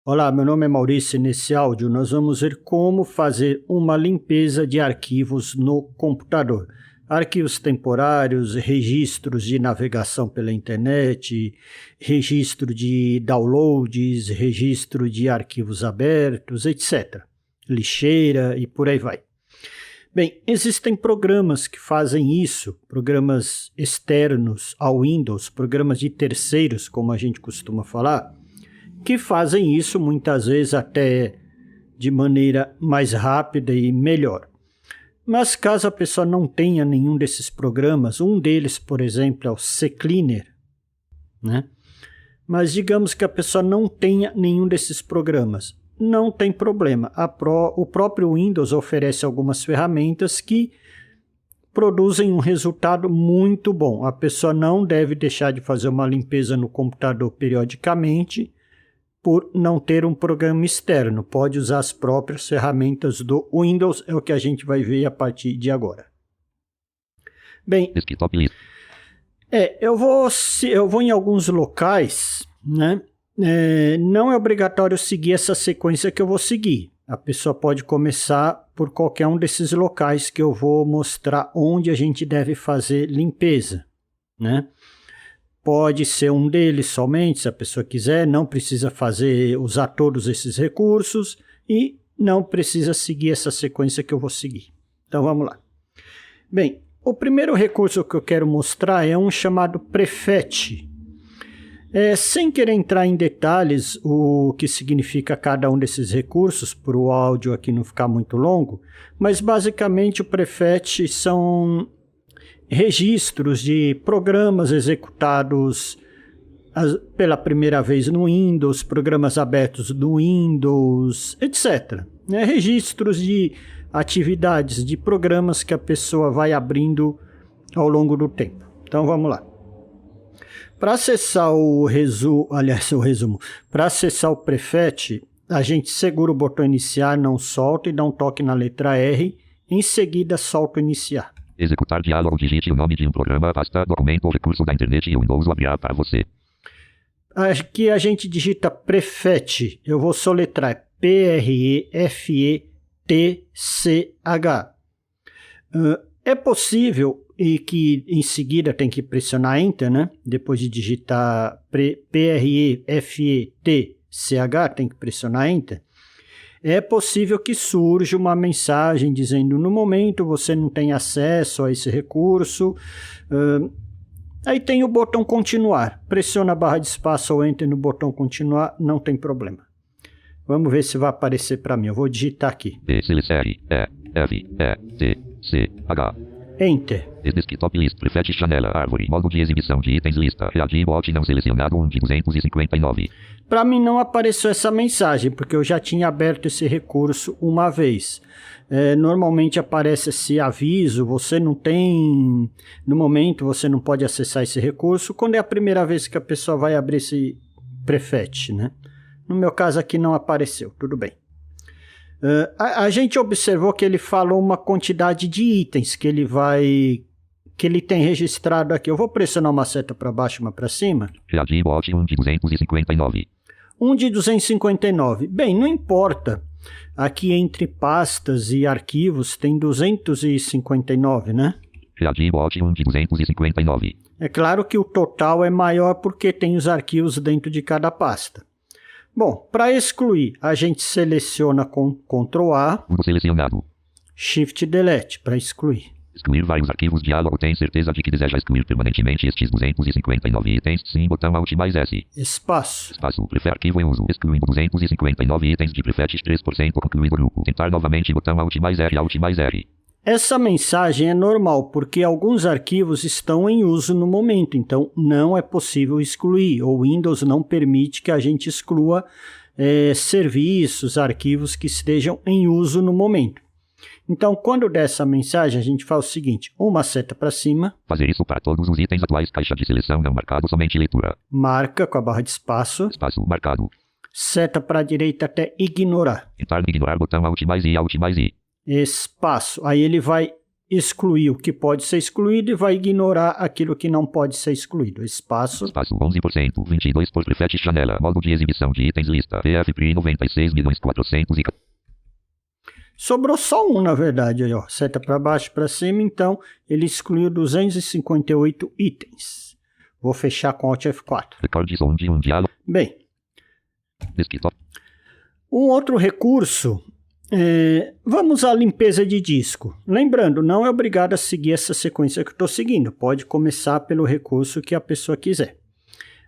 Olá, meu nome é Maurício e nesse áudio nós vamos ver como fazer uma limpeza de arquivos no computador. Arquivos temporários, registros de navegação pela internet, registro de downloads, registro de arquivos abertos, etc. Lixeira e por aí vai. Bem, existem programas que fazem isso, programas externos ao Windows, programas de terceiros, como a gente costuma falar, que fazem isso muitas vezes até de maneira mais rápida e melhor. Mas caso a pessoa não tenha nenhum desses programas, um deles, por exemplo, é o CCleaner, né? Mas digamos que a pessoa não tenha nenhum desses programas, não tem problema. O próprio Windows oferece algumas ferramentas que produzem um resultado muito bom. A pessoa não deve deixar de fazer uma limpeza no computador periodicamente, por não ter um programa externo. Pode usar as próprias ferramentas do Windows, é o que a gente vai ver a partir de agora. Bem, eu vou em alguns locais, né? Não é obrigatório seguir essa sequência que eu vou seguir. A pessoa pode começar por qualquer um desses locais que eu vou mostrar onde a gente deve fazer limpeza, né? Pode ser um deles somente, se a pessoa quiser, não precisa usar todos esses recursos e não precisa seguir essa sequência que eu vou seguir. Então vamos lá. Bem, o primeiro recurso que eu quero mostrar é um chamado Prefetch. Sem querer entrar em detalhes o que significa cada um desses recursos, para o áudio aqui não ficar muito longo, mas basicamente o Prefetch são registros de programas executados pela primeira vez no Windows, programas abertos do Windows, etc. Registros de atividades, de programas que a pessoa vai abrindo ao longo do tempo. Então vamos lá. Para acessar para acessar o Prefetch, a gente segura o botão iniciar, não solta e dá um toque na letra R, em seguida solta o iniciar. Executar diálogo, digite o nome de um programa, pasta, documento ou recurso da internet e o Windows abrirá para você. Aqui a gente digita Prefetch, eu vou soletrar P-R-E-F-E-T-C-H. É possível e que em seguida tem que pressionar Enter, né? Depois de digitar P-R-E-F-E-T-C-H, tem que pressionar Enter. É possível que surja uma mensagem dizendo no momento você não tem acesso a esse recurso. Aí tem o botão continuar. Pressiona a barra de espaço ou Enter no botão continuar, não tem problema. Vamos ver se vai aparecer para mim. Eu vou digitar aqui. P-C-L-E-F-E-T-C-H. Enter. Desktop list, Prefetch janela, árvore, modo de exibição de itens, lista, reagir, bot não selecionado, 1 de 259. Para mim não apareceu essa mensagem, porque eu já tinha aberto esse recurso uma vez. Normalmente aparece esse aviso, você não tem, no momento você não pode acessar esse recurso, quando é a primeira vez que a pessoa vai abrir esse Prefetch, né? No meu caso aqui não apareceu, tudo bem. A gente observou que ele falou uma quantidade de itens que ele tem registrado aqui. Eu vou pressionar uma seta para baixo, uma para cima. Reagir, bot 1 de 259. 1 de 259. Bem, não importa. Aqui entre pastas e arquivos tem 259, né? Reagir, bot 1 de 259. É claro que o total é maior porque tem os arquivos dentro de cada pasta. Bom, para excluir, a gente seleciona com Ctrl A, Tudo selecionado. Shift Delete para excluir. Excluir vários arquivos, diálogo, tem certeza de que deseja excluir permanentemente estes 259 itens? Sim, botão Alt mais S. Espaço. Espaço, Prefetch arquivo em uso, excluindo 259 itens de Prefetch 3%, concluído grupo. Tentar novamente, botão Alt mais R, Alt mais R. Essa mensagem é normal porque alguns arquivos estão em uso no momento, então não é possível excluir. O Windows não permite que a gente exclua serviços, arquivos que estejam em uso no momento. Então, quando der essa mensagem, a gente faz o seguinte, uma seta para cima. Fazer isso para todos os itens atuais, caixa de seleção não marcado, somente leitura. Marca com a barra de espaço. Espaço marcado. Seta para a direita até ignorar. Tentar ignorar, botão Alt mais I, Alt mais I. Espaço. Aí ele vai excluir o que pode ser excluído e vai ignorar aquilo que não pode ser excluído. Espaço. Espaço 11%, 22 por prefete janela, modo de exibição de itens lista, PFPRI 96.400 e... Sobrou só um, na verdade, aí, ó. Seta para baixo, para cima, então ele excluiu 258 itens. Vou fechar com Alt F4. Recordes onde um diálogo. Bem, Desktop. um outro recurso, vamos à limpeza de disco. Lembrando, não é obrigado a seguir essa sequência que eu estou seguindo. Pode começar pelo recurso que a pessoa quiser.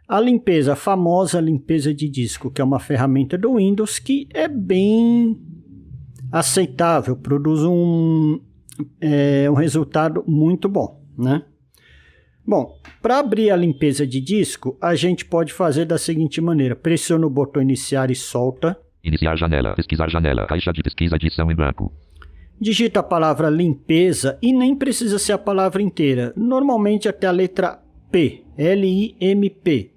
A limpeza, a famosa limpeza de disco, que é uma ferramenta do Windows que é bem aceitável, produz um resultado muito bom, né? Bom, para abrir a limpeza de disco, a gente pode fazer da seguinte maneira. Pressiona o botão iniciar e solta. Iniciar janela, pesquisar janela, caixa de pesquisa, edição em branco. Digita a palavra limpeza e nem precisa ser a palavra inteira. Normalmente até a letra P, L-I-M-P.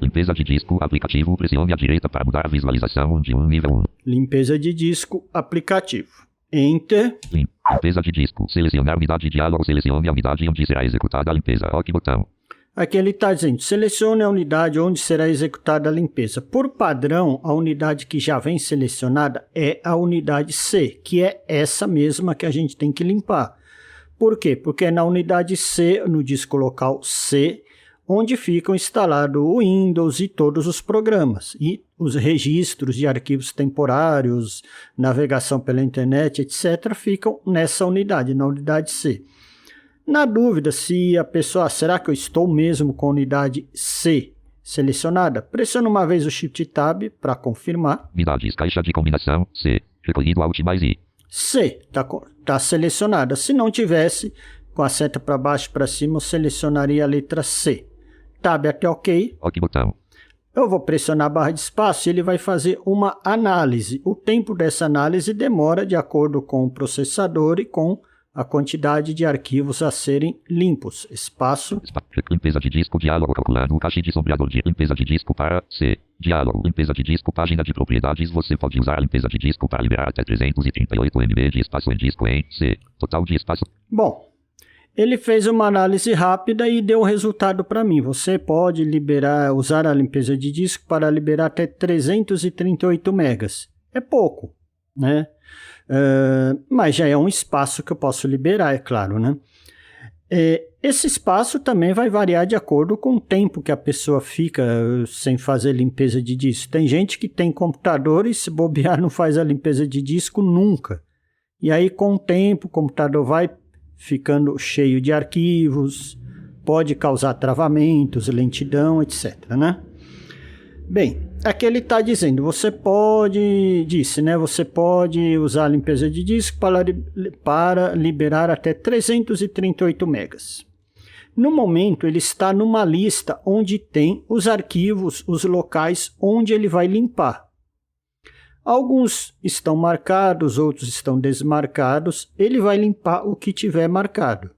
Limpeza de disco, aplicativo, pressione à direita para mudar a visualização de nível 1. Limpeza de disco, aplicativo. Enter. Limpeza de disco, selecionar unidade diálogo, selecione a unidade onde será executada a limpeza. OK botão. Aqui ele está dizendo, selecione a unidade onde será executada a limpeza. Por padrão, a unidade que já vem selecionada é a unidade C, que é essa mesma que a gente tem que limpar. Por quê? Porque é na unidade C, no disco local C, onde ficam instalados o Windows e todos os programas. E os registros de arquivos temporários, navegação pela internet, etc., ficam nessa unidade, na unidade C. Na dúvida se a pessoa, será que eu estou mesmo com a unidade C selecionada? Pressiona uma vez o Shift Tab para confirmar. Unidades, caixa de combinação, C. Recolhido Alt mais I. C, tá selecionada. Se não tivesse, com a seta para baixo e para cima, eu selecionaria a letra C. Tab até OK. OK botão. Eu vou pressionar a barra de espaço e ele vai fazer uma análise. O tempo dessa análise demora de acordo com o processador e com a quantidade de arquivos a serem limpos. Espaço. Limpeza de disco, diálogo calculando, caixa de sombreador de limpeza de disco para C. Diálogo, limpeza de disco, página de propriedades. Você pode usar a limpeza de disco para liberar até 338 MB de espaço em disco em C. Total de espaço. Bom, ele fez uma análise rápida e deu um resultado para mim. Você pode usar a limpeza de disco para liberar até 338 megas. É pouco, né? Mas já é um espaço que eu posso liberar, é claro, né? Esse espaço também vai variar de acordo com o tempo que a pessoa fica sem fazer limpeza de disco. Tem gente que tem computador e se bobear não faz a limpeza de disco nunca. E aí com o tempo o computador vai ficando cheio de arquivos, pode causar travamentos, lentidão, etc, né? Bem, aqui ele está dizendo, você pode usar a limpeza de disco para liberar até 338 megas. No momento, ele está numa lista onde tem os arquivos, os locais onde ele vai limpar. Alguns estão marcados, outros estão desmarcados. Ele vai limpar o que tiver marcado.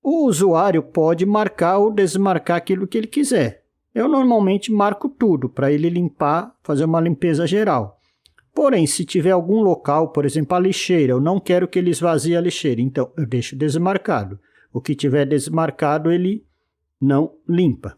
O usuário pode marcar ou desmarcar aquilo que ele quiser. Eu normalmente marco tudo para ele limpar, fazer uma limpeza geral. Porém, se tiver algum local, por exemplo, a lixeira, eu não quero que ele esvazie a lixeira, então eu deixo desmarcado. O que tiver desmarcado, ele não limpa.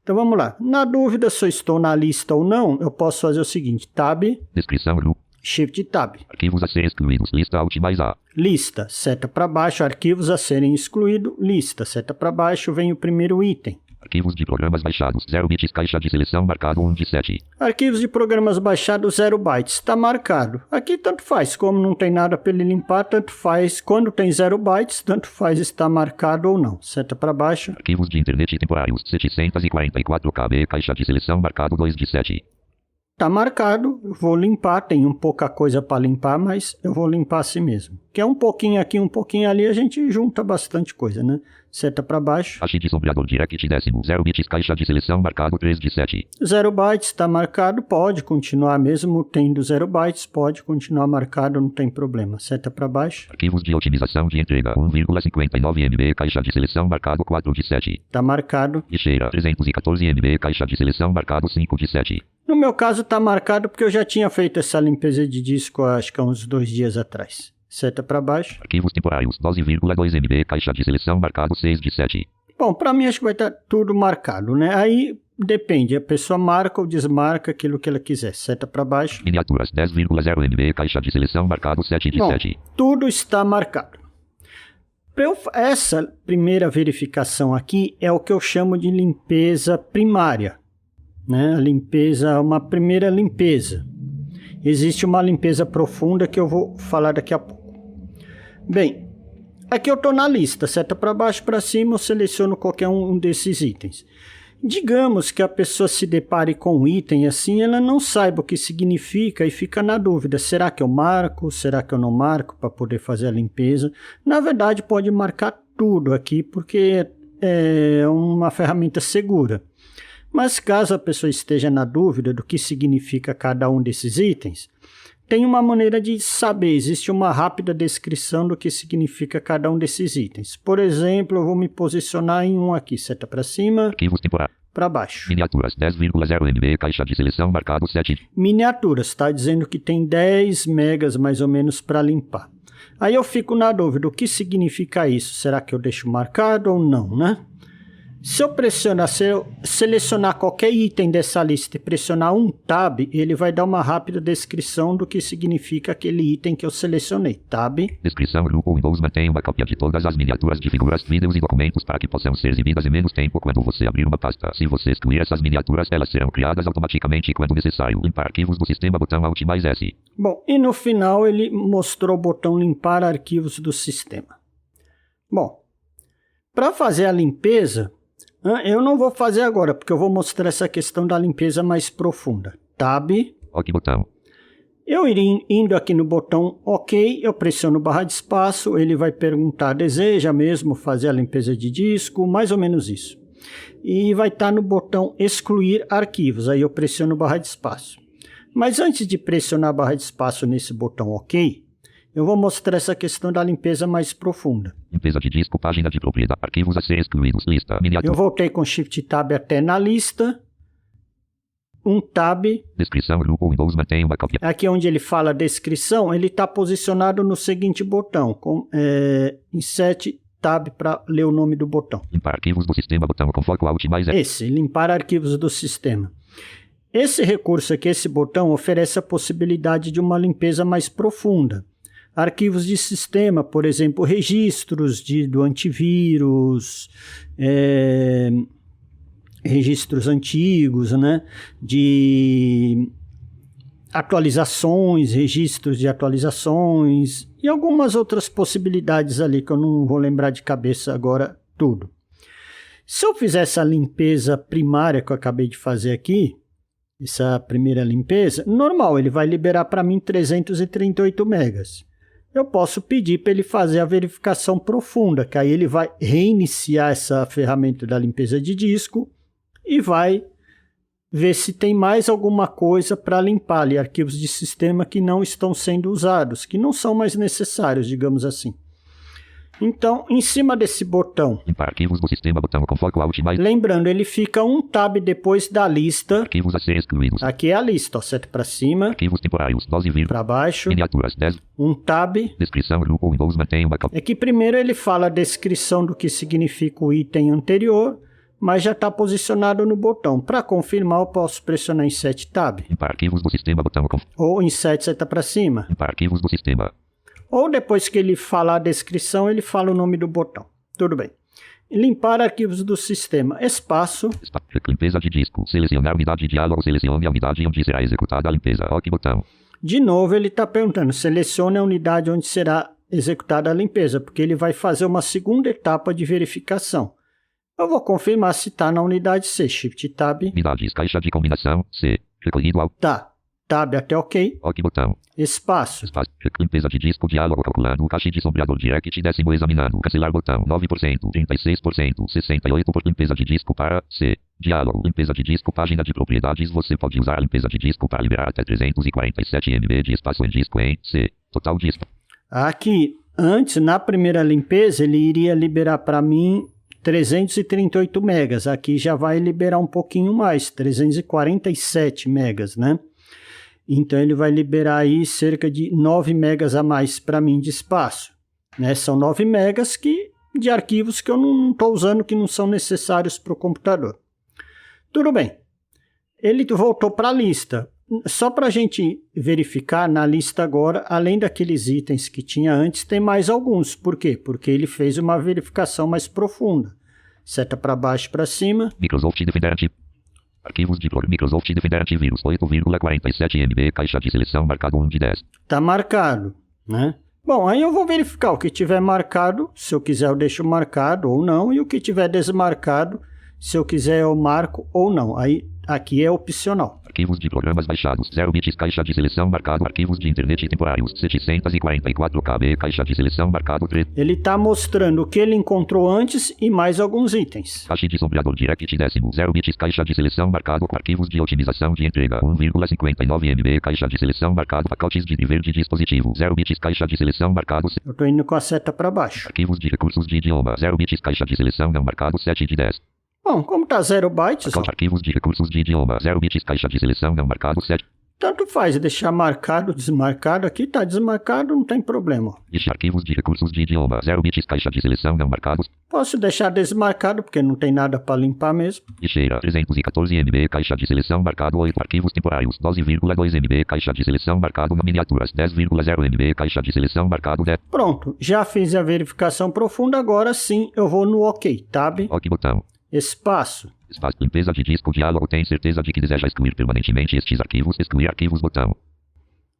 Então vamos lá. Na dúvida se eu estou na lista ou não, eu posso fazer o seguinte, Tab, descrição, Shift Tab. Arquivos a serem excluídos, lista Alt mais A. Lista, seta para baixo, arquivos a serem excluídos, lista, seta para baixo, vem o primeiro item. Arquivos de programas baixados, 0 bits, caixa de seleção marcado 1 de 7. Arquivos de programas baixados, 0 bytes, está marcado. Aqui tanto faz, como não tem nada para ele limpar, tanto faz. Quando tem 0 bytes, tanto faz estar marcado ou não. Seta para baixo. Arquivos de internet temporários, 744 KB, caixa de seleção marcado 2 de 7. Está marcado, eu vou limpar, tem pouca coisa para limpar, mas eu vou limpar assim mesmo. Que é um pouquinho aqui, um pouquinho ali, a gente junta bastante coisa, né? Seta para baixo. Caixa de sombreador direct décimo, 0 bits, caixa de seleção marcado 3 de 7. 0 bytes está marcado, pode continuar mesmo tendo 0 bytes, pode continuar marcado, não tem problema. Seta para baixo. Arquivos de otimização de entrega, 1,59 MB, caixa de seleção marcado 4 de 7. Está marcado. Lixeira, 314 MB, caixa de seleção marcado 5 de 7. No meu caso está marcado porque eu já tinha feito essa limpeza de disco acho que há uns 2 dias atrás. Seta para baixo. Arquivos temporários, 12,2 MB, caixa de seleção marcado 6 de 7. Bom, para mim acho que vai estar tudo marcado, né? Aí depende, a pessoa marca ou desmarca aquilo que ela quiser. Seta para baixo. Miniaturas, 10,0 MB, caixa de seleção marcado 7 de 7. Tudo está marcado. Essa primeira verificação aqui é o que eu chamo de limpeza primária, né? Uma primeira limpeza. Existe uma limpeza profunda que eu vou falar daqui a pouco. Bem, aqui eu estou na lista, seta para baixo, para cima, eu seleciono qualquer um desses itens. Digamos que a pessoa se depare com um item assim, ela não saiba o que significa e fica na dúvida, será que eu marco, será que eu não marco para poder fazer a limpeza? Na verdade pode marcar tudo aqui porque é uma ferramenta segura. Mas caso a pessoa esteja na dúvida do que significa cada um desses itens, tem uma maneira de saber, existe uma rápida descrição do que significa cada um desses itens. Por exemplo, eu vou me posicionar em um aqui, seta para cima, Arquivos temporários. Para baixo. Miniaturas, 10,0 MB, caixa de seleção marcado 7. Miniaturas, está dizendo que tem 10 megas mais ou menos para limpar. Aí eu fico na dúvida, o que significa isso? Será que eu deixo marcado ou não, né? Se eu selecionar qualquer item dessa lista e pressionar um tab, ele vai dar uma rápida descrição do que significa aquele item que eu selecionei. Tab. Descrição: Grupo Windows mantém uma cópia de todas as miniaturas de figuras, vídeos e documentos para que possam ser exibidas em menos tempo quando você abrir uma pasta. Se você excluir essas miniaturas, elas serão criadas automaticamente quando necessário. Limpar arquivos do sistema, botão Alt mais S. Bom, e no final ele mostrou o botão limpar arquivos do sistema. Bom, para fazer a limpeza, eu não vou fazer agora, porque eu vou mostrar essa questão da limpeza mais profunda. Tab. OK botão. Eu iria indo aqui no botão OK, eu pressiono barra de espaço, ele vai perguntar, deseja mesmo fazer a limpeza de disco? Mais ou menos isso. E vai estar no botão excluir arquivos, aí eu pressiono barra de espaço. Mas antes de pressionar barra de espaço nesse botão OK, eu vou mostrar essa questão da limpeza mais profunda. Limpeza de disco, página de propriedade, arquivos a ser excluídos, lista, miniatura. Eu voltei com Shift Tab até na lista. Um tab. Descrição: Grupo Windows mantém uma cópia. Aqui onde ele fala descrição, ele está posicionado no seguinte botão, Insert Tab para ler o nome do botão. Limpar arquivos do sistema, botão com foco Alt mais S. Esse, limpar arquivos do sistema. Esse recurso aqui, esse botão, oferece a possibilidade de uma limpeza mais profunda. Arquivos de sistema, por exemplo, registros do antivírus, registros antigos, né? De atualizações, registros de atualizações e algumas outras possibilidades ali que eu não vou lembrar de cabeça agora tudo. Se eu fizer essa limpeza primária que eu acabei de fazer aqui, essa primeira limpeza, normal, ele vai liberar para mim 338 megas. Eu posso pedir para ele fazer a verificação profunda, que aí ele vai reiniciar essa ferramenta da limpeza de disco e vai ver se tem mais alguma coisa para limpar ali, arquivos de sistema que não estão sendo usados, que não são mais necessários, digamos assim. Então, em cima desse botão, limpar arquivos do sistema, botão com foco Alt mais. Lembrando, ele fica um tab depois da lista. Arquivos a ser excluídos. Aqui é a lista, ó, seta para cima. Arquivos temporários, 12, para baixo. Miniaturas, 10. Um tab. Descrição: Grupo Windows mantém uma cópia. É que primeiro ele fala a descrição do que significa o item anterior, mas já está posicionado no botão. Para confirmar, eu posso pressionar Insert Tab. Limpar arquivos do sistema, botão com. Ou Insert seta para cima. Limpar arquivos do sistema. Ou depois que ele falar a descrição, ele fala o nome do botão. Tudo bem. Limpar arquivos do sistema. Espaço. Limpeza de disco. Selecionar unidade de diálogo. Selecione a unidade onde será executada a limpeza. OK botão. De novo, ele está perguntando. Selecione a unidade onde será executada a limpeza, porque ele vai fazer uma segunda etapa de verificação. Eu vou confirmar se está na unidade C. Shift Tab. Unidades, caixa de combinação C. Recolhido ao. Tá. Tab até OK. OK botão. Espaço. Espaço. Limpeza de disco, diálogo calculado, caixa de sombreador direct, décimo examinado, cancelar botão, 9%, 36%, 68% por limpeza de disco para C. Diálogo, limpeza de disco, página de propriedades, você pode usar a limpeza de disco para liberar até 347 MB de espaço em disco em C. Total de espaço. Aqui, antes, na primeira limpeza, ele iria liberar para mim 338 megas. Aqui já vai liberar um pouquinho mais, 347 megas, né? Então ele vai liberar aí cerca de 9 megas a mais para mim de espaço. Né? São 9 megas de arquivos que eu não estou usando, que não são necessários para o computador. Tudo bem. Ele voltou para a lista. Só para a gente verificar, na lista agora, além daqueles itens que tinha antes, tem mais alguns. Por quê? Porque ele fez uma verificação mais profunda. Seta para baixo e para cima. Microsoft Defender Arquivos de Microsoft Defender Antivírus 8,47 MB, caixa de seleção marcado 1 de 10. Está marcado, né? Bom, aí eu vou verificar o que tiver marcado. Se eu quiser eu deixo marcado ou não. E o que tiver desmarcado, se eu quiser eu marco ou não. Aí aqui é opcional. Arquivos de programas baixados, 0 bits, caixa de seleção marcado, arquivos de internet temporários, 744 KB, caixa de seleção marcado 3. Ele está mostrando o que ele encontrou antes e mais alguns itens. Caixa de sombreador direct décimo, 0 bits, caixa de seleção marcado, arquivos de otimização de entrega, 1,59 MB, caixa de seleção marcado, pacotes de nível de dispositivo, 0 bits, caixa de seleção marcado. Eu estou indo com a seta para baixo. Arquivos de recursos de idioma, 0 bits, caixa de seleção não marcado, 7 de 10. Bom, como está 0 bytes... Arquivos de recursos de idioma, 0 bits, caixa de seleção não marcado, 7. Tanto faz deixar marcado, desmarcado. Aqui está desmarcado, não tem problema. Arquivos de recursos de idioma, 0 bits, caixa de seleção não marcados. Posso deixar desmarcado, porque não tem nada para limpar mesmo. Lixeira, 314 MB, caixa de seleção marcado 8. Arquivos temporários, 12,2 MB, caixa de seleção marcado na miniaturas, 10,0 MB, caixa de seleção marcado 10. Pronto, já fiz a verificação profunda, agora sim eu vou no OK, tab. OK botão. Espaço. Espaço, limpeza de disco, diálogo, tem certeza de que deseja excluir permanentemente estes arquivos, excluir arquivos, botão.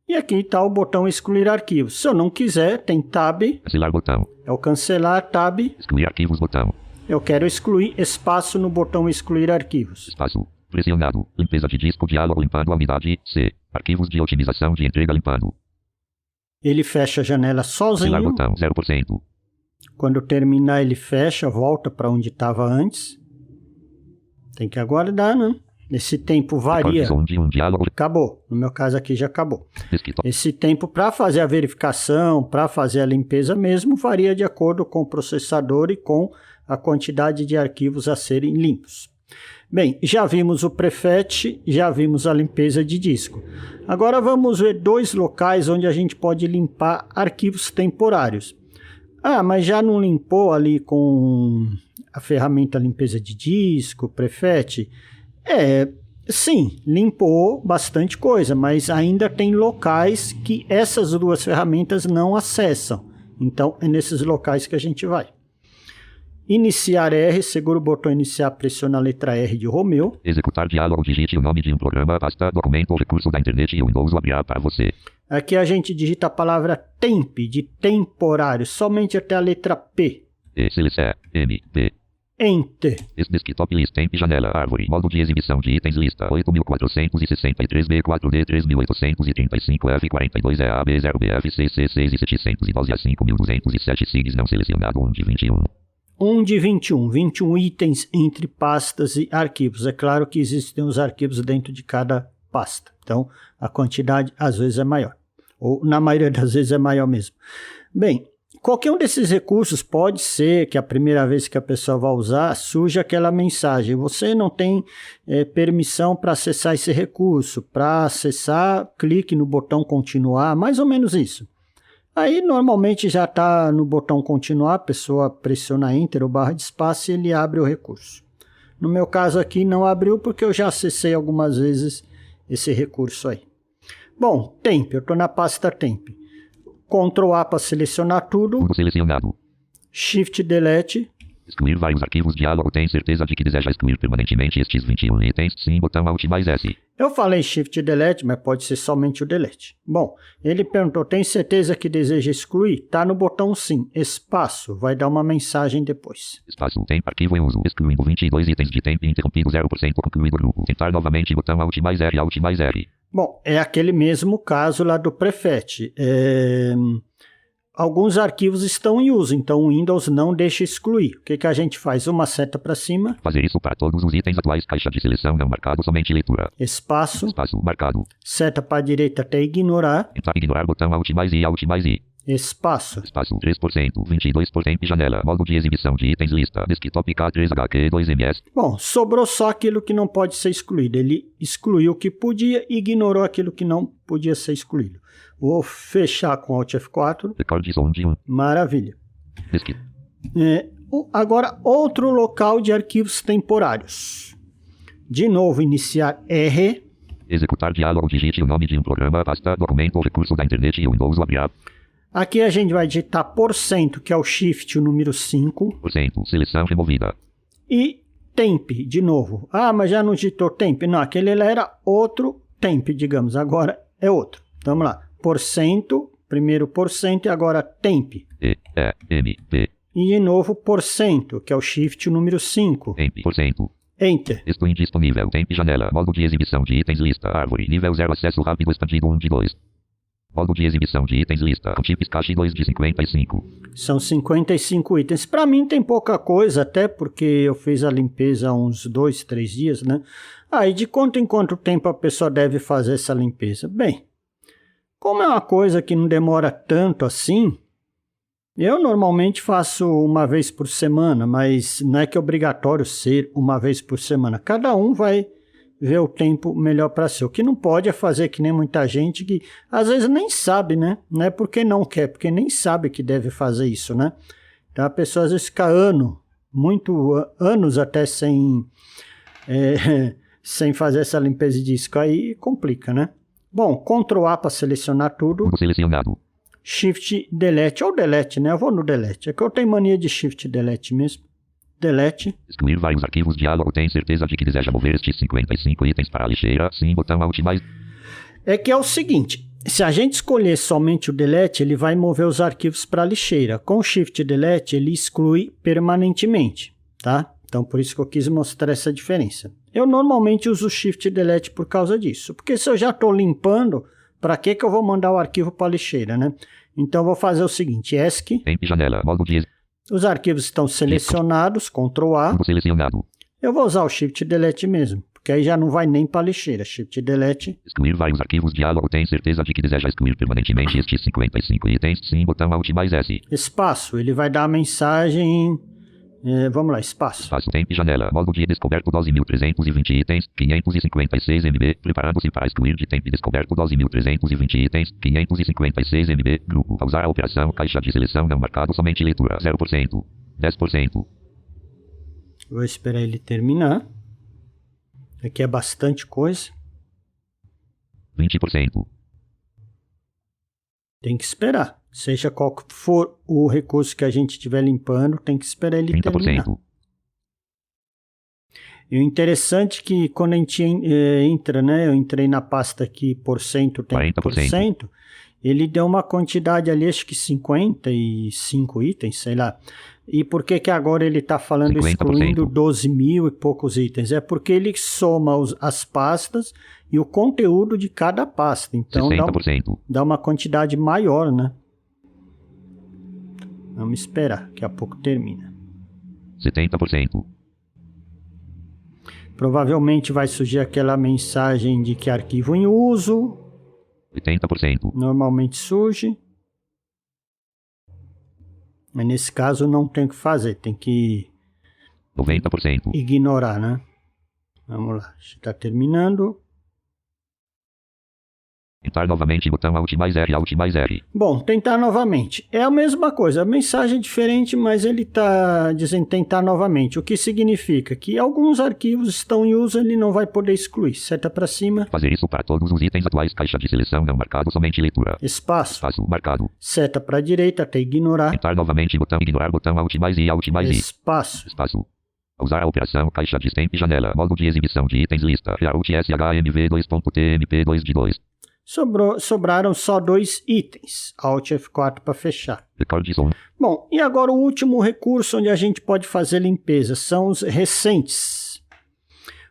E aqui está o botão excluir arquivos. Se eu não quiser, tem tab. Cancelar, botão. É o cancelar, tab. Excluir arquivos, botão. Eu quero excluir, espaço no botão excluir arquivos. Espaço, pressionado, limpeza de disco, diálogo, limpando a unidade, C. Arquivos de otimização de entrega, limpando. Ele fecha a janela sozinho. Cancelar, botão, 0%. Quando terminar ele fecha, volta para onde estava antes. Tem que aguardar, né? Esse tempo varia. Acabou. No meu caso aqui já acabou. Esse tempo para fazer a verificação, para fazer a limpeza mesmo, varia de acordo com o processador e com a quantidade de arquivos a serem limpos. Bem, já vimos o prefetch, já vimos a limpeza de disco. Agora vamos ver dois locais onde a gente pode limpar arquivos temporários. Ah, mas já não limpou ali com a ferramenta limpeza de disco, prefetch? Sim, limpou bastante coisa, mas ainda tem locais que essas duas ferramentas não acessam. Então, é nesses locais que a gente vai. Iniciar R, segura o botão iniciar, pressiona a letra R de Romeu. Executar diálogo, digite o nome de um programa, pasta, documento ou recurso da internet e o Windows abrirá para você. Aqui a gente digita a palavra temp, de temporário, somente até a letra P. M, P. Enter. Desktop list, temp, janela, árvore, modo de exibição de itens, lista, 8463B4D 3835F42EA B0BF CC6 e 712 a 5207 SIGs não selecionado 1 de 21. 1 de 21. 21 itens entre pastas e arquivos. É claro que existem os arquivos dentro de cada pasta. Então, a quantidade às vezes é maior. Ou na maioria das vezes é maior mesmo. Bem, qualquer um desses recursos pode ser que a primeira vez que a pessoa vai usar, surja aquela mensagem. Você não tem permissão para acessar esse recurso. Para acessar, clique no botão continuar, mais ou menos isso. Aí normalmente já está no botão continuar, a pessoa pressiona Enter ou barra de espaço e ele abre o recurso. No meu caso aqui não abriu porque eu já acessei algumas vezes esse recurso aí. Bom, temp, eu estou na pasta temp. Ctrl A para selecionar tudo. Tudo selecionado. Shift Delete. Excluir vários arquivos, diálogo, tem certeza de que deseja excluir permanentemente estes 21 itens? Sim, botão Alt mais S. Eu falei Shift Delete, mas pode ser somente o Delete. Bom, ele perguntou, tem certeza que deseja excluir? Tá no botão sim, espaço, vai dar uma mensagem depois. Espaço, temp, arquivo em uso, excluindo 22 itens de temp, interrompido 0%, concluído grupo. Tentar novamente, botão Alt mais R, Alt mais R. Bom, é aquele mesmo caso lá do prefetch. Alguns arquivos estão em uso, então o Windows não deixa excluir. O que a gente faz? Uma seta para cima. Fazer isso para todos os itens atuais. Caixa de seleção não marcado, somente leitura. Espaço. Espaço marcado. Seta para a direita até ignorar. Tentar ignorar, botão Alt mais I, Alt mais I. espaço. Espaço 3%, 22% janela, modo de exibição de itens lista, desktop K3HQ2MS. Bom, sobrou só aquilo que não pode ser excluído. Ele excluiu o que podia e ignorou aquilo que não podia ser excluído. Vou fechar com Alt F4. Record som de 1. Maravilha. Desktop. Agora, outro local de arquivos temporários. De novo, iniciar R. Executar diálogo, digite o nome de um programa, pasta, documento ou recurso da internet e o Windows abrir. Aqui a gente vai digitar %, que é o Shift, o número 5. %, seleção removida. E temp, de novo. Ah, mas já não digitou temp? Não, aquele era outro temp, digamos. Agora é outro. Vamos lá. %, primeiro % e agora temp. E-E-M-P. E de novo %, que é o Shift, o número 5. Temp, %. Enter. Estou indisponível. Temp janela. Modo de exibição de itens lista. Árvore. Nível 0. Acesso rápido expandido 1 de 2. Modo de exibição de itens lista. Chips cache 2 de 55. São 55 itens. Para mim tem pouca coisa, até porque eu fiz a limpeza há uns 2, 3 dias, né? Aí de quanto em quanto tempo a pessoa deve fazer essa limpeza? Bem, como é uma coisa que não demora tanto assim, eu normalmente faço uma vez por semana, mas não é que é obrigatório ser uma vez por semana. Cada um vai ver o tempo melhor para si. O que não pode é fazer que nem muita gente que às vezes nem sabe, né? Não é porque não quer, porque nem sabe que deve fazer isso, né? Então a pessoa às vezes fica anos até sem fazer essa limpeza de disco, aí complica, né? Bom, Ctrl A para selecionar tudo. Tudo selecionado. Shift Delete, ou Delete, né? Eu vou no Delete. É que eu tenho mania de Shift Delete mesmo. Delete. Excluir vários arquivos. Diálogo. Tem certeza de que deseja mover estes 55 itens para a lixeira? Sim, botão Alt mais. É que é o seguinte, se a gente escolher somente o Delete, ele vai mover os arquivos para a lixeira. Com o Shift Delete, ele exclui permanentemente, tá? Então, por isso que eu quis mostrar essa diferença. Eu normalmente uso o Shift Delete por causa disso, porque se eu já estou limpando, para que eu vou mandar o arquivo para a lixeira, né? Então, eu vou fazer o seguinte, ESC. Temp janela. Modo de Os arquivos estão selecionados, Ctrl A. tudo selecionado. Eu vou usar o Shift Delete mesmo, porque aí já não vai nem para a lixeira. Shift Delete. Excluir vários arquivos. Diálogo. Tem certeza de que deseja excluir permanentemente estes 55 itens? Sim, botão Alt mais S. Espaço, ele vai dar a mensagem... vamos lá, espaço. Espaço. Temp janela. Modo de descoberto 12.320 itens, 556 MB. Preparando-se para excluir de temp descoberto 12.320 itens, 556 MB. Grupo. Pausar a operação. Caixa de seleção não marcado. Somente leitura. 0%. 10%. Vou esperar ele terminar. Aqui é bastante coisa. 20%. Tem que esperar. Seja qual for o recurso que a gente estiver limpando, tem que esperar ele 30%. terminar. E o interessante é que quando a gente entra, né? Eu entrei na pasta aqui %, tem 40%. Ele deu uma quantidade ali, acho que 55 itens, sei lá. E por que agora ele está falando 50%. excluindo 12 mil e poucos itens? É porque ele soma as pastas e o conteúdo de cada pasta. Então 60%. dá uma quantidade maior, né? Vamos esperar, daqui a pouco termina. 70%. Provavelmente vai surgir aquela mensagem de que arquivo em uso. 80%. Normalmente surge. Mas nesse caso não tem o que fazer, tem que 90%. ignorar, né? Vamos lá, está terminando. Tentar novamente, botão Alt mais R, Alt mais R. Bom, tentar novamente. É a mesma coisa, a mensagem é diferente, mas ele está dizendo tentar novamente. O que significa que alguns arquivos estão em uso, ele não vai poder excluir. Seta para cima. Fazer isso para todos os itens atuais. Caixa de seleção não marcado, somente leitura. Espaço. Espaço marcado. Seta para a direita até ignorar. Tentar novamente, botão ignorar, botão Alt mais I, Alt mais I. Espaço. Espaço. Usar a operação caixa de temp janela. Modo de exibição de itens lista. Alt SHMV 2.tmp 2 de 2. Sobraram só 2 itens. Alt F4 para fechar. Record som. Bom, e agora o último recurso onde a gente pode fazer limpeza são os recentes.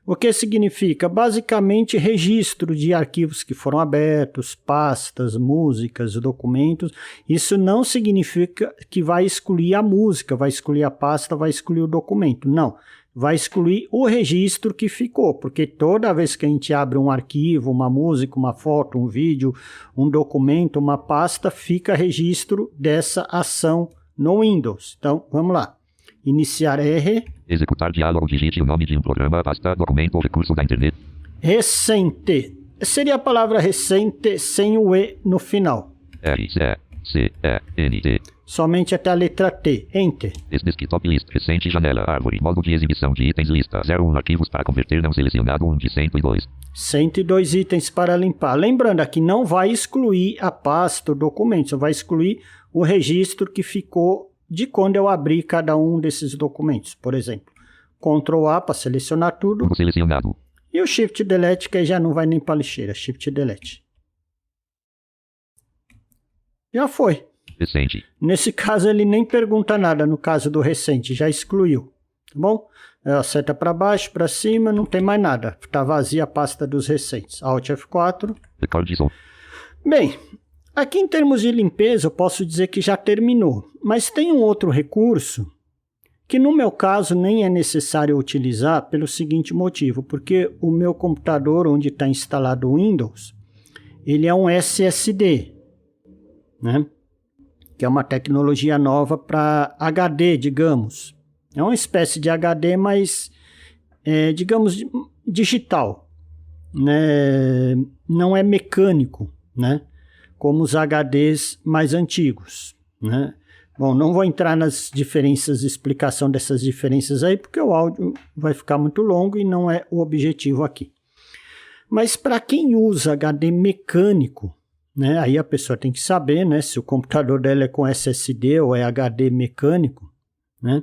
O que significa? Basicamente registro de arquivos que foram abertos, pastas, músicas, documentos. Isso não significa que vai excluir a música, vai excluir a pasta, vai excluir o documento. Não. vai excluir o registro que ficou, porque toda vez que a gente abre um arquivo, uma música, uma foto, um vídeo, um documento, uma pasta, fica registro dessa ação no Windows. Então, vamos lá. Iniciar R. Executar diálogo, digite o nome de um programa, pasta, documento ou recurso da internet. Recente. Seria a palavra recente sem o E no final. R-C-E-C-E-N-T. Somente até a letra T. Enter. Desktop list, recente janela, árvore, modo de exibição de itens, lista, 01 arquivos para converter não selecionado, 1 de 102. 102 itens para limpar. Lembrando, aqui não vai excluir a pasta, o documento, só vai excluir o registro que ficou de quando eu abri cada um desses documentos. Por exemplo, Ctrl A para selecionar tudo. Selecionado. E o Shift Delete, que aí já não vai nem para a lixeira. Shift Delete. Já foi. Recente. Nesse caso, ele nem pergunta nada, no caso do recente, já excluiu, tá bom? Seta para baixo, para cima, não tem mais nada. Está vazia a pasta dos recentes. Alt F4. Record som. Bem, aqui em termos de limpeza, eu posso dizer que já terminou. Mas tem um outro recurso que no meu caso nem é necessário utilizar pelo seguinte motivo, porque o meu computador onde está instalado o Windows, ele é um SSD, né? Que é uma tecnologia nova para HD, digamos. É uma espécie de HD, mas, digamos, digital, né? Não é mecânico, né? Como os HDs mais antigos, né? Bom, não vou entrar nas diferenças, explicação dessas diferenças aí, porque o áudio vai ficar muito longo e não é o objetivo aqui. Mas para quem usa HD mecânico, né, aí a pessoa tem que saber, né, se o computador dela é com SSD ou é HD mecânico, né?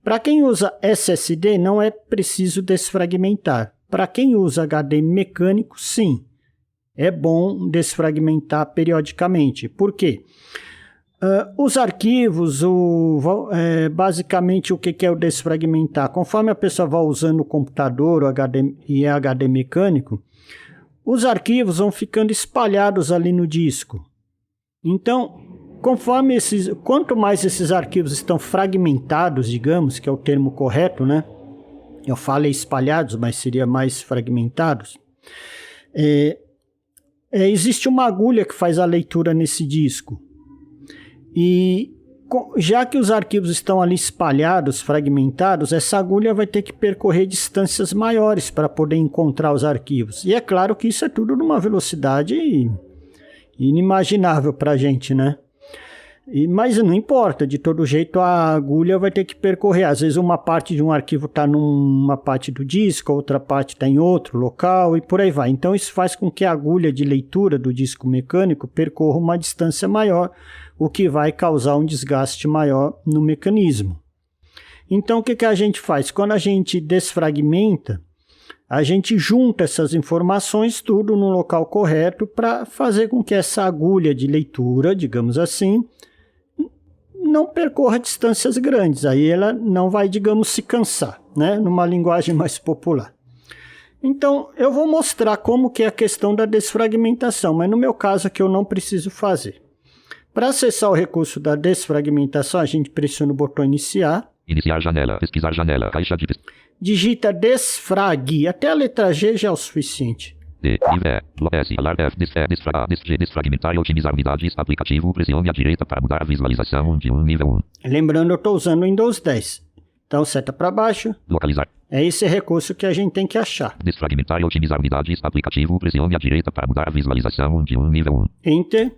Para quem usa SSD, não é preciso desfragmentar. Para quem usa HD mecânico, sim, é bom desfragmentar periodicamente. Por quê? Os arquivos, basicamente o que é o desfragmentar? Conforme a pessoa vai usando o computador e é HD mecânico, os arquivos vão ficando espalhados ali no disco. Então, quanto mais esses arquivos estão fragmentados, digamos, que é o termo correto, né? Eu falei espalhados, mas seria mais fragmentados. Existe uma agulha que faz a leitura nesse disco. E já que os arquivos estão ali espalhados, fragmentados, essa agulha vai ter que percorrer distâncias maiores para poder encontrar os arquivos. E é claro que isso é tudo numa velocidade inimaginável para a gente, né? Mas não importa, de todo jeito a agulha vai ter que percorrer. Às vezes uma parte de um arquivo está numa parte do disco, outra parte está em outro local e por aí vai. Então isso faz com que a agulha de leitura do disco mecânico percorra uma distância maior, o que vai causar um desgaste maior no mecanismo. Então o que a gente faz? Quando a gente desfragmenta, a gente junta essas informações tudo no local correto para fazer com que essa agulha de leitura, digamos assim, não percorra distâncias grandes. Aí ela não vai, digamos, se cansar, né? Numa linguagem mais popular. Então, eu vou mostrar como que é a questão da desfragmentação, mas no meu caso aqui eu não preciso fazer. Para acessar o recurso da desfragmentação, a gente pressiona o botão iniciar. Iniciar janela, pesquisar janela, caixa de pesquisa. Digita desfrag, até a letra G já é o suficiente. Desfragmentar e otimizar unidades, aplicativo, pressione à direita para mudar a visualização de nível 1. Lembrando, eu estou usando o Windows 10. Então, seta para baixo. Localizar. É esse recurso que a gente tem que achar. Desfragmentar e otimizar unidades, aplicativo, pressione à direita para mudar a visualização de nível 1. Enter.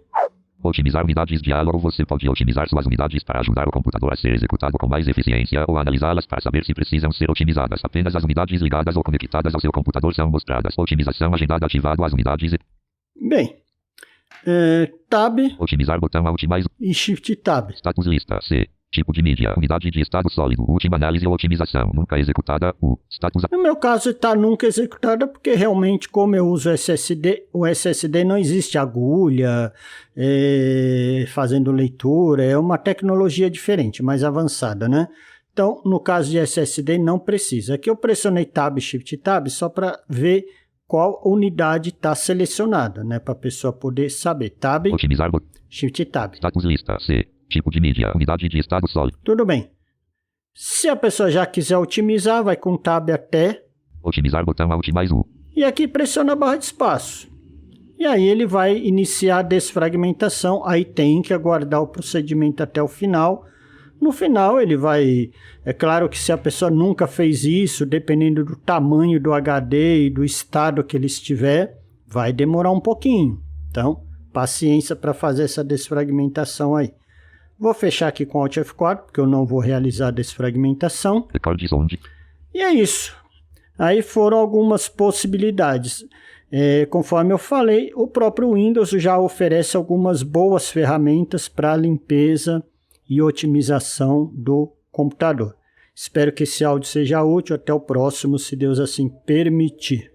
Otimizar unidades diálogo. Você pode otimizar suas unidades para ajudar o computador a ser executado com mais eficiência ou analisá-las para saber se precisam ser otimizadas. Apenas as unidades ligadas ou conectadas ao seu computador são mostradas. Otimização agendada ativado as unidades. Bem, Tab. Otimizar botão Alt mais. E Shift Tab. Status lista C. Tipo de mídia, unidade de estado sólido, última análise ou otimização, nunca executada, status... No meu caso está nunca executada porque realmente como eu uso SSD, o SSD não existe agulha fazendo leitura, é uma tecnologia diferente, mais avançada, né? Então, no caso de SSD não precisa. Aqui eu pressionei Tab, Shift Tab só para ver qual unidade está selecionada, né? Para a pessoa poder saber. Tab, otimizar, Shift Tab. Status lista C. Tipo de mídia, unidade de estado sólido. Tudo bem. Se a pessoa já quiser otimizar, vai com Tab até. Otimizar botão Alt mais U. E aqui pressiona a barra de espaço. E aí ele vai iniciar a desfragmentação. Aí tem que aguardar o procedimento até o final. No final ele vai... É claro que se a pessoa nunca fez isso, dependendo do tamanho do HD e do estado que ele estiver, vai demorar um pouquinho. Então, paciência para fazer essa desfragmentação aí. Vou fechar aqui com Alt F4, porque eu não vou realizar a desfragmentação. Record sound. E é isso. Aí foram algumas possibilidades. Conforme eu falei, o próprio Windows já oferece algumas boas ferramentas para limpeza e otimização do computador. Espero que esse áudio seja útil. Até o próximo, se Deus assim permitir.